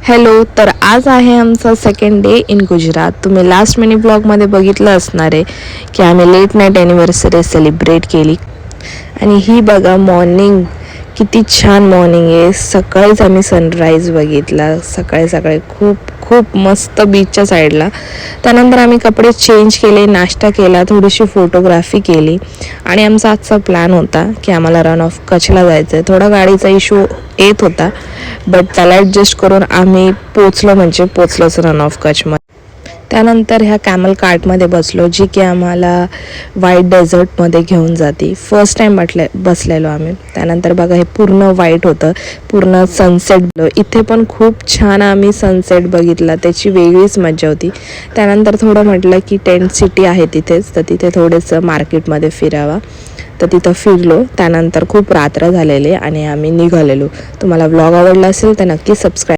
Hello. तर आज आहे आमचा सेकंड डे इन गुजरात. तुम्ही लास्ट मिनी ब्लॉगमध्ये बघितलं असणार आहे की आम्ही लेट नाईट ॲनिव्हर्सरी सेलिब्रेट केली. आणि ही बघा मॉर्निंग, किती छान मॉर्निंग आहे. सकाळीच आम्ही सनराईज बघितला, सकाळी सकाळी खूप खूप मस्त बीचच्या साईडला. त्यानंतर आम्ही कपडे चेंज केले, नाश्ता केला, थोडीशी फोटोग्राफी केली. आणि आमचा आजचा प्लॅन होता की आम्हाला रन ऑफ कच्छला जायचं आहे. थोडा गाडीचा इश्यू येत होता, बट त्याला ॲडजस्ट करून आम्ही पोचलोच रन ऑफ कच्छमध्ये. त्यानंतर ह्या कॅमल कार्टमध्ये बसलो, जी की आम्हाला व्हाईट डेझर्टमध्ये घेऊन जाते. फर्स्ट टाईम बसलेलो आम्ही. त्यानंतर बघा हे पूर्ण व्हाईट होतं, पूर्ण सनसेट. इथे पण खूप छान आम्ही सनसेट बघितला, त्याची वेगळीच मजा होती. त्यानंतर थोडं म्हटलं की टेंट सिटी आहे तिथेच, तर तिथे थोडंसं मार्केटमध्ये फिरावा, तर तिथं फिरलो. त्यानंतर खूप रात्र झालेले आणि आम्ही निघालेलो. तुम्हाला व्लॉग आवडला असेल तर नक्की सबस्क्राईब